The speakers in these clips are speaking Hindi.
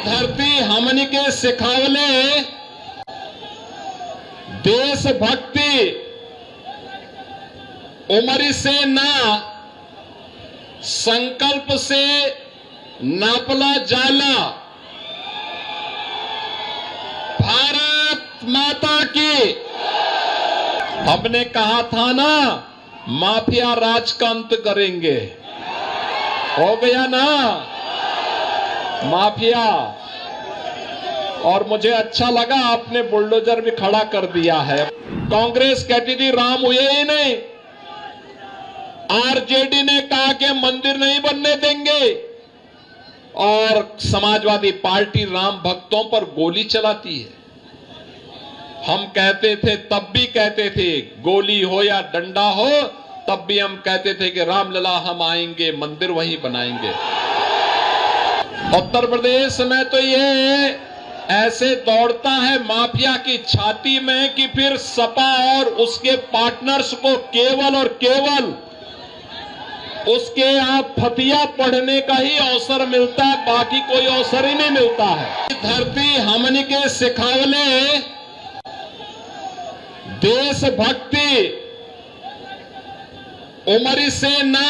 धरती हमनी के सिखावले देशभक्ति उमरी से ना संकल्प से नापला जाला। भारत माता की। हमने कहा था ना माफिया राज का अंत करेंगे, हो गया ना माफिया। और मुझे अच्छा लगा आपने बुलडोजर भी खड़ा कर दिया है। कांग्रेस कहती थी राम हुए ही नहीं, आरजेडी ने कहा कि मंदिर नहीं बनने देंगे, और समाजवादी पार्टी राम भक्तों पर गोली चलाती है। हम कहते थे, तब भी कहते थे, गोली हो या डंडा हो, तब भी हम कहते थे कि रामलला हम आएंगे, मंदिर वहीं बनाएंगे। उत्तर प्रदेश में तो ये ऐसे दौड़ता है माफिया की छाती में कि फिर सपा और उसके पार्टनर्स को केवल और केवल उसके यहां फतिया पढ़ने का ही अवसर मिलता है, बाकी कोई अवसर ही नहीं मिलता है। धरती हमनी के सिखावले देशभक्ति उमरी से ना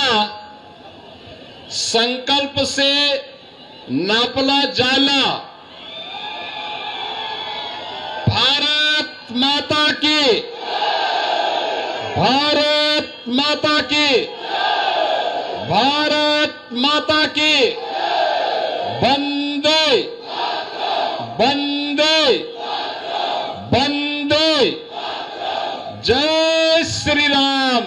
संकल्प से नापला जाला। भारत माता की। भारत माता की। भारत माता की। वंदे वंदे वंदे। जय श्री राम।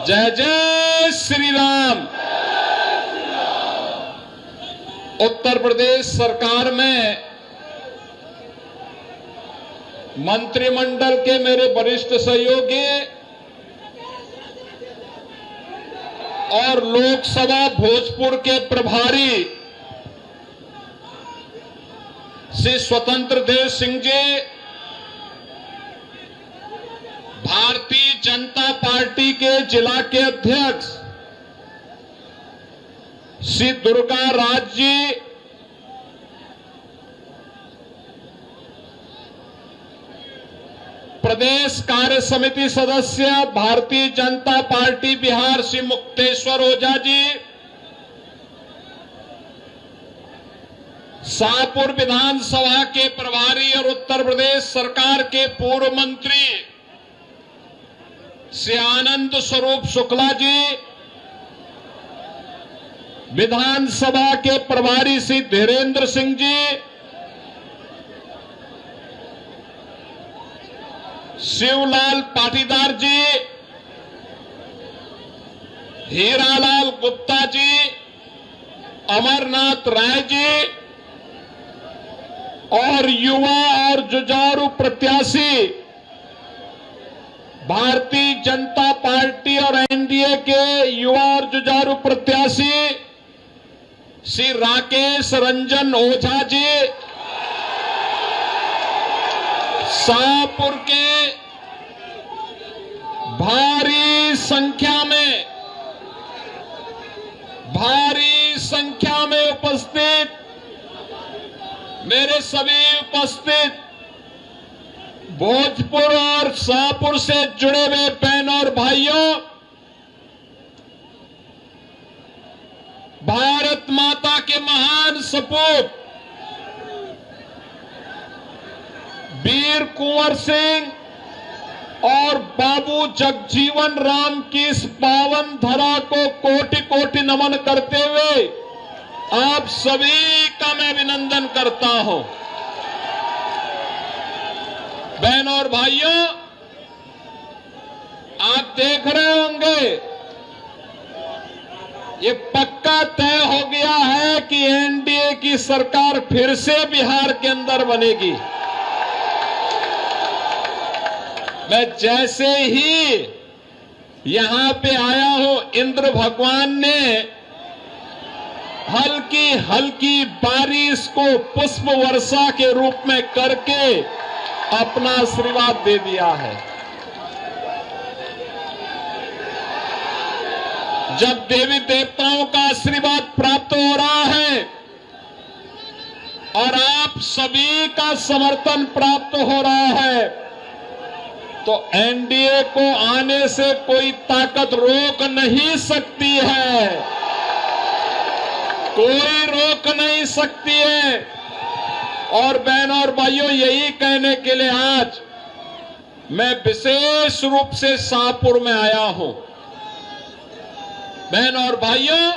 जय जय श्री राम। उत्तर प्रदेश सरकार में मंत्रिमंडल के मेरे वरिष्ठ सहयोगी और लोकसभा भोजपुर के प्रभारी श्री स्वतंत्र देव सिंह जी, भारतीय जनता पार्टी के जिला के अध्यक्ष श्री दुर्गा राज जी, प्रदेश कार्य समिति सदस्य भारतीय जनता पार्टी बिहार श्री मुक्तेश्वर ओझा जी, शाहपुर विधानसभा के प्रभारी और उत्तर प्रदेश सरकार के पूर्व मंत्री श्री आनंद स्वरूप शुक्ला जी, विधानसभा के प्रभारी श्री धीरेन्द्र सिंह जी, शिवलाल पाटीदार जी, हीरालाल गुप्ता जी, अमरनाथ राय जी और युवा और जुझारू प्रत्याशी भारतीय जनता पार्टी और एनडीए के युवा और जुझारू प्रत्याशी श्री राकेश रंजन ओझा जी, शाहपुर के भारी संख्या में उपस्थित मेरे सभी उपस्थित भोजपुर और शाहपुर से जुड़े हुए बहन और भाइयों, भारत माता के महान सपूत वीर कुंवर सिंह और बाबू जगजीवन राम की इस पावन धरा को कोटि कोटि नमन करते हुए आप सभी का मैं अभिनंदन करता हूं। बहनों और भाइयों, आप देख रहे होंगे ये पक्का तय हो गया है कि एनडीए की सरकार फिर से बिहार के अंदर बनेगी। मैं जैसे ही यहां पे आया हूं, इंद्र भगवान ने हल्की हल्की बारिश को पुष्प वर्षा के रूप में करके अपना आशीर्वाद दे दिया है। जब देवी देवताओं का आशीर्वाद प्राप्त हो रहा है और आप सभी का समर्थन प्राप्त हो रहा है, तो एनडीए को आने से कोई ताकत रोक नहीं सकती है, कोई रोक नहीं सकती है। और बहनों और भाइयों, यही कहने के लिए आज मैं विशेष रूप से शाहपुर में आया हूं। बहनों और भाइयों,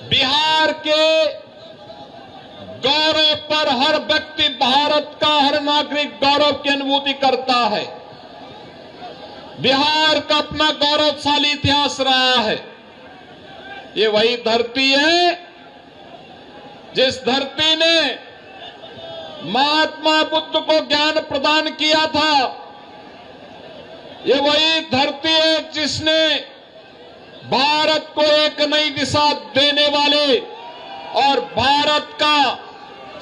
बिहार के गौरव पर हर व्यक्ति, भारत का हर नागरिक गौरव की अनुभूति करता है। बिहार का अपना गौरवशाली इतिहास रहा है। ये वही धरती है जिस धरती ने महात्मा बुद्ध को ज्ञान प्रदान किया था। ये वही धरती है जिसने भारत को एक नई दिशा देने वाले और भारत का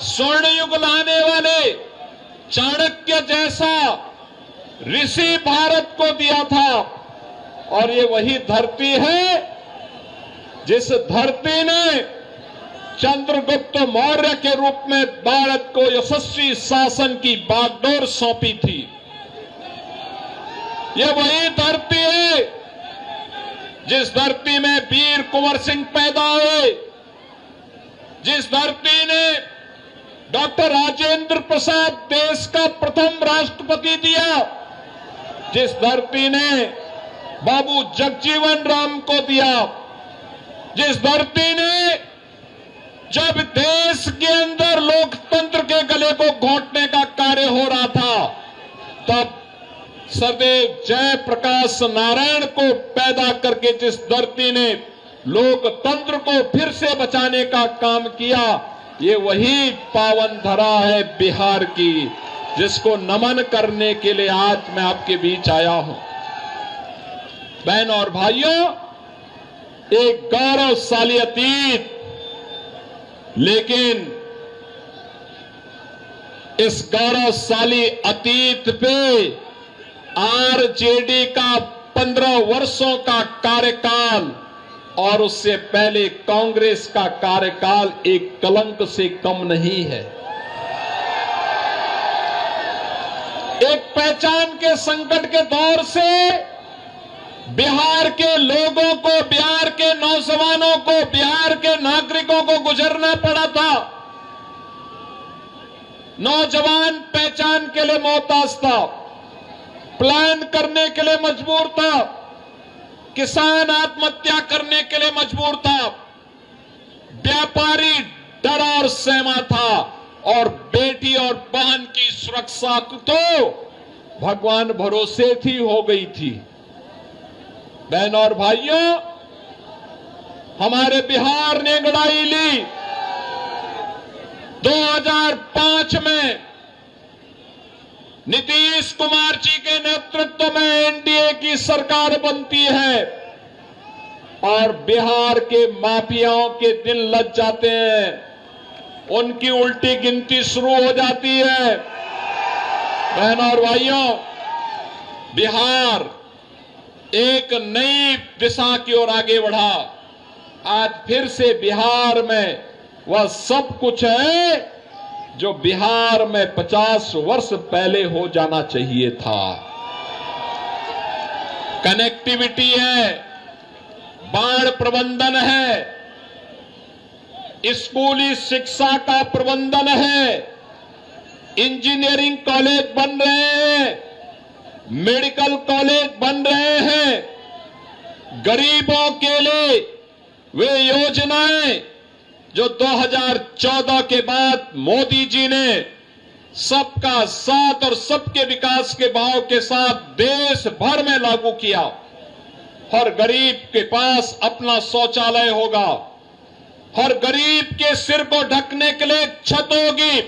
स्वर्ण युग लाने वाले चाणक्य जैसा ऋषि भारत को दिया था। और ये वही धरती है जिस धरती ने चंद्रगुप्त मौर्य के रूप में भारत को यशस्वी शासन की बागडोर सौंपी थी। ये वही धरती है जिस धरती में वीर कुंवर सिंह पैदा हुए, जिस धरती ने डॉक्टर राजेंद्र प्रसाद देश का प्रथम राष्ट्रपति दिया, जिस धरती ने बाबू जगजीवन राम को दिया, जिस धरती ने जब देश के अंदर लोकतंत्र के गले को घोंटने का कार्य हो रहा था, तब सदैव जयप्रकाश नारायण को पैदा करके जिस धरती ने लोकतंत्र को फिर से बचाने का काम किया, ये वही पावन धरा है बिहार की, जिसको नमन करने के लिए आज मैं आपके बीच आया हूं। बहनों और भाइयों, एक गौरवशाली अतीत, लेकिन इस गौरवशाली अतीत पे आरजेडी का 15 वर्षों का कार्यकाल और उससे पहले कांग्रेस का कार्यकाल एक कलंक से कम नहीं है। एक पहचान के संकट के दौर से बिहार के लोगों को, बिहार के नौजवानों को, बिहार के नागरिकों को गुजरना पड़ा था। नौजवान पहचान के लिए मोहताज था, प्लान करने के लिए मजबूर था, किसान आत्महत्या करने के लिए मजबूर था, व्यापारी डरा और सहमा था, और बेटी और बहन की सुरक्षा तो भगवान भरोसे थी हो गई थी। बहनों और भाइयों, हमारे बिहार ने लड़ाई ली। 2005 में नीतीश कुमार जी के नेतृत्व में एनडीए की सरकार बनती है और बिहार के माफियाओं के दिन लग जाते हैं, उनकी उल्टी गिनती शुरू हो जाती है। बहनों और भाइयों, बिहार एक नई दिशा की ओर आगे बढ़ा। आज फिर से बिहार में वह सब कुछ है जो बिहार में 50 वर्ष पहले हो जाना चाहिए था। कनेक्टिविटी है, बाढ़ प्रबंधन है, स्कूली शिक्षा का प्रबंधन है, इंजीनियरिंग कॉलेज बन रहे हैं, मेडिकल कॉलेज बन रहे हैं, गरीबों के लिए वे योजनाएं जो 2014 के बाद मोदी जी ने सबका साथ और सबके विकास के भाव के साथ देश भर में लागू किया। हर गरीब के पास अपना शौचालय होगा, हर गरीब के सिर को ढकने के लिए छत होगी,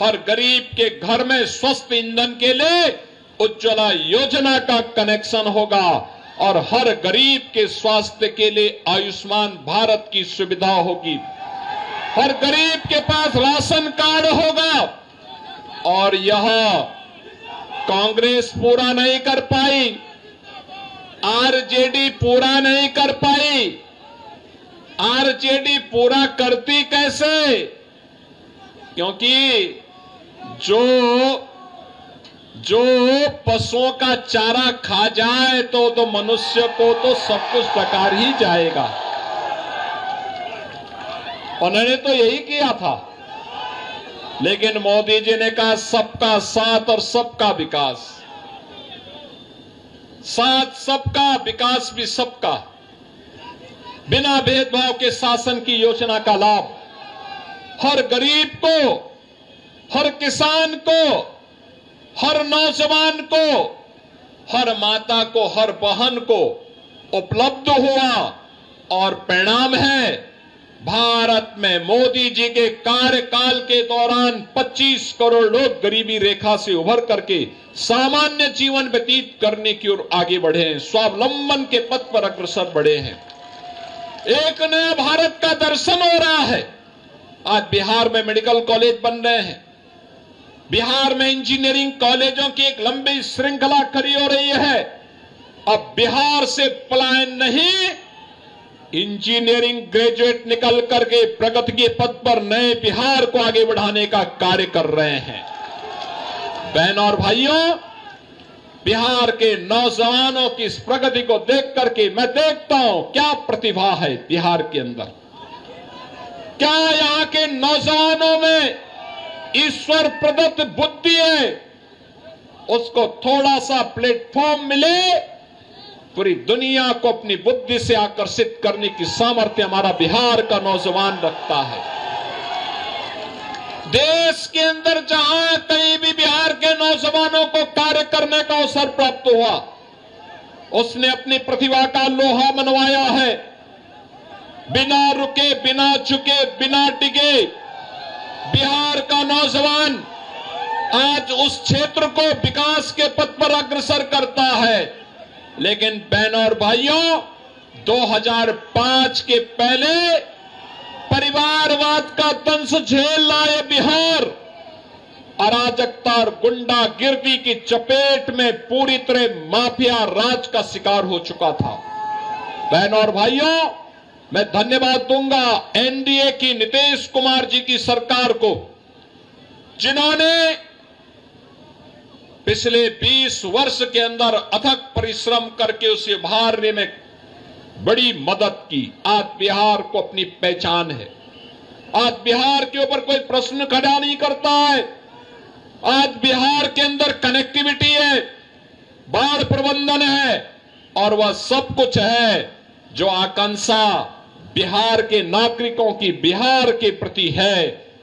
हर गरीब के घर में स्वस्थ ईंधन के लिए उज्ज्वला योजना का कनेक्शन होगा, और हर गरीब के स्वास्थ्य के लिए आयुष्मान भारत की सुविधा होगी, हर गरीब के पास राशन कार्ड होगा। और यह कांग्रेस पूरा नहीं कर पाई, आरजेडी पूरा नहीं कर पाई। आरजेडी पूरा करती कैसे? क्योंकि जो पशुओं का चारा खा जाए तो मनुष्य को तो सब कुछ डकार ही जाएगा। उन्होंने तो यही किया था। लेकिन मोदी जी ने कहा सबका साथ और सबका विकास। साथ सबका, विकास भी सबका। बिना भेदभाव के शासन की योजना का लाभ हर गरीब को, हर किसान को, हर नौजवान को, हर माता को, हर बहन को उपलब्ध हुआ। और परिणाम है, भारत में मोदी जी के कार्यकाल के दौरान 25 करोड़ लोग गरीबी रेखा से उभर करके सामान्य जीवन व्यतीत करने की ओर आगे बढ़े हैं, स्वावलंबन के पथ पर अग्रसर बढ़े हैं। एक नया भारत का दर्शन हो रहा है। आज बिहार में मेडिकल कॉलेज बन रहे हैं, बिहार में इंजीनियरिंग कॉलेजों की एक लंबी श्रृंखला खड़ी हो रही है। अब बिहार से पलायन नहीं, इंजीनियरिंग ग्रेजुएट निकल करके प्रगति के पथ पर नए बिहार को आगे बढ़ाने का कार्य कर रहे हैं। बहनों और भाइयों, बिहार के नौजवानों की इस प्रगति को देख करके मैं देखता हूं क्या प्रतिभा है बिहार के अंदर। क्या यहां के नौजवानों में ईश्वर प्रदत्त बुद्धि है, उसको थोड़ा सा प्लेटफॉर्म मिले, पूरी दुनिया को अपनी बुद्धि से आकर्षित करने की सामर्थ्य हमारा बिहार का नौजवान रखता है। देश के अंदर जहां कहीं भी बिहार के नौजवानों को कार्य करने का अवसर प्राप्त हुआ, उसने अपनी प्रतिभा का लोहा मनवाया है। बिना रुके, बिना झुके, बिना डिगे बिहार का नौजवान आज उस क्षेत्र को विकास के पथ पर अग्रसर करता है। लेकिन बहनों और भाइयों, 2005 के पहले परिवारवाद का दंश झेल लाए बिहार अराजकता और गुंडागिर्दी की चपेट में पूरी तरह माफिया राज का शिकार हो चुका था। बहनों और भाइयों, मैं धन्यवाद दूंगा एनडीए की नीतीश कुमार जी की सरकार को, जिन्होंने पिछले 20 वर्ष के अंदर अथक परिश्रम करके उसे उभारने में बड़ी मदद की। आज बिहार को अपनी पहचान है। आज बिहार के ऊपर कोई प्रश्न खड़ा नहीं करता है। आज बिहार के अंदर कनेक्टिविटी है, बाढ़ प्रबंधन है, और वह सब कुछ है जो आकांक्षा बिहार के नागरिकों की बिहार के प्रति है।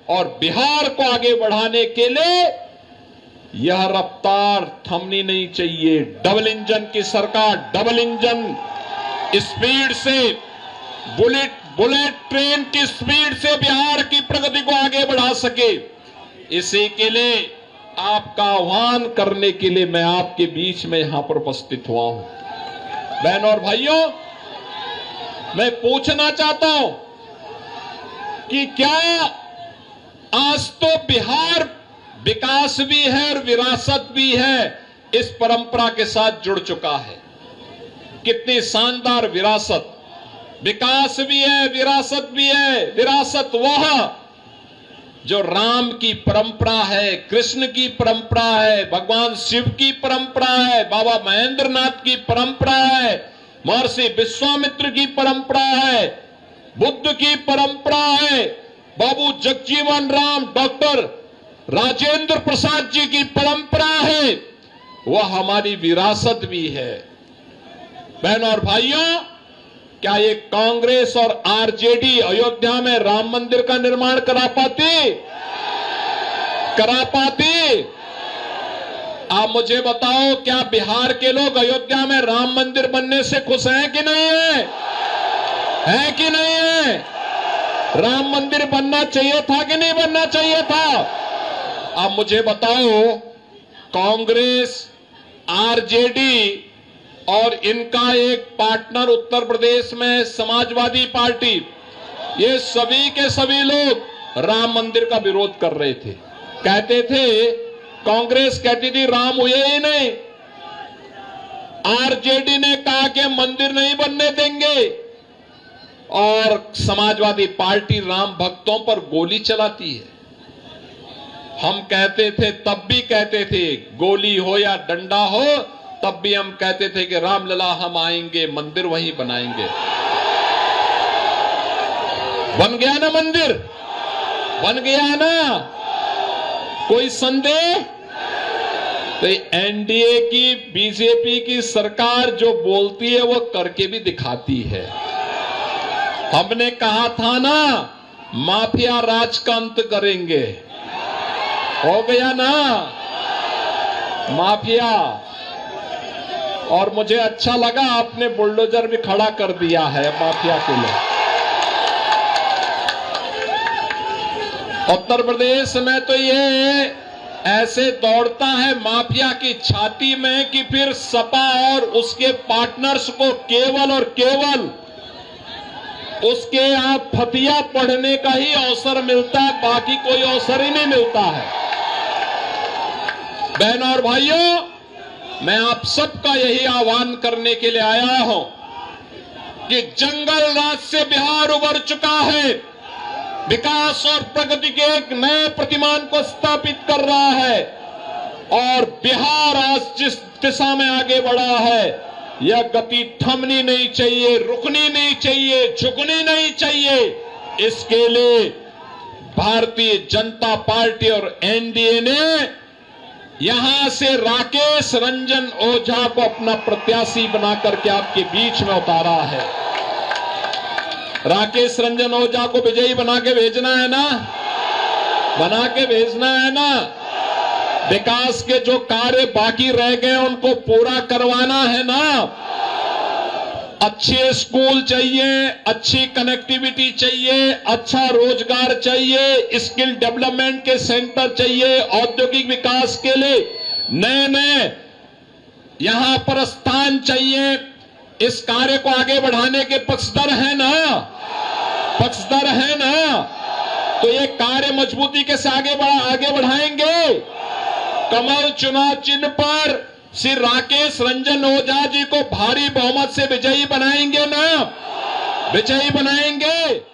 और बिहार को आगे बढ़ाने के लिए यह रफ्तार थमनी नहीं चाहिए। डबल इंजन की सरकार डबल इंजन स्पीड से, बुलेट ट्रेन की स्पीड से बिहार की प्रगति को आगे बढ़ा सके, इसी के लिए आपका आह्वान करने के लिए मैं आपके बीच में यहां पर उपस्थित हुआ हूं। बहनों और भाइयों, मैं पूछना चाहता हूं कि क्या आज तो बिहार विकास भी है और विरासत भी है, इस परंपरा के साथ जुड़ चुका है। कितनी शानदार विरासत, विकास भी है, विरासत भी है। विरासत वह जो राम की परंपरा है, कृष्ण की परंपरा है, भगवान शिव की परंपरा है, बाबा महेंद्र नाथ की परंपरा है, महर्षि विश्वामित्र की परंपरा है, बुद्ध की परंपरा है, बाबू जगजीवन राम, डॉक्टर राजेंद्र प्रसाद जी की परंपरा है। वह हमारी विरासत भी है। बहनों और भाइयों, क्या ये कांग्रेस और आरजेडी अयोध्या में राम मंदिर का निर्माण करा पाती? आप मुझे बताओ, क्या बिहार के लोग अयोध्या में राम मंदिर बनने से खुश हैं कि नहीं है? है कि नहीं है? राम मंदिर बनना चाहिए था कि नहीं बनना चाहिए था? आप मुझे बताओ, कांग्रेस, आरजेडी और इनका एक पार्टनर उत्तर प्रदेश में समाजवादी पार्टी, ये सभी के सभी लोग राम मंदिर का विरोध कर रहे थे। कहते थे, कांग्रेस कहती थी राम हुए ही नहीं, आरजेडी ने कहा कि मंदिर नहीं बनने देंगे, और समाजवादी पार्टी राम भक्तों पर गोली चलाती है। हम कहते थे, तब भी कहते थे, गोली हो या डंडा हो, तब भी हम कहते थे कि रामलला हम आएंगे, मंदिर वहीं बनाएंगे। बन गया ना मंदिर? बन गया ना? कोई संदेह? तो एनडीए की, बीजेपी की सरकार जो बोलती है वो करके भी दिखाती है। हमने कहा था ना, माफिया राज का अंत करेंगे, हो गया ना माफिया। और मुझे अच्छा लगा आपने बुलडोजर भी खड़ा कर दिया है माफिया के लिए। उत्तर प्रदेश में तो ये ऐसे दौड़ता है माफिया की छाती में कि फिर सपा और उसके पार्टनर्स को केवल और केवल उसके यहां फतिया पढ़ने का ही अवसर मिलता है, बाकी कोई अवसर ही नहीं मिलता है। बहनों और भाइयों, मैं आप सबका यही आह्वान करने के लिए आया हूं कि जंगल राज से बिहार उबर चुका है, विकास और प्रगति के एक नए प्रतिमान को स्थापित कर रहा है, और बिहार आज जिस दिशा में आगे बढ़ा है, यह गति थमनी नहीं चाहिए, रुकनी नहीं चाहिए, झुकनी नहीं चाहिए। इसके लिए भारतीय जनता पार्टी और एनडीए ने यहां से राकेश रंजन ओझा को अपना प्रत्याशी बना करके आपके बीच में उतारा है। राकेश रंजन ओझा को विजयी बना के भेजना है ना? बना के भेजना है ना? विकास के जो कार्य बाकी रह गए उनको पूरा करवाना है ना? अच्छे स्कूल चाहिए, अच्छी कनेक्टिविटी चाहिए, अच्छा रोजगार चाहिए, स्किल डेवलपमेंट के सेंटर चाहिए, औद्योगिक विकास के लिए नए नए यहां पर स्थान चाहिए। इस कार्य को आगे बढ़ाने के पक्षधर है ना? पक्षधर है ना? तो ये कार्य मजबूती के से आगे बढ़ाएंगे। कमल चुनाव चिन्ह पर श्री राकेश रंजन ओझा जी को भारी बहुमत से विजयी बनाएंगे ना? विजयी बनाएंगे।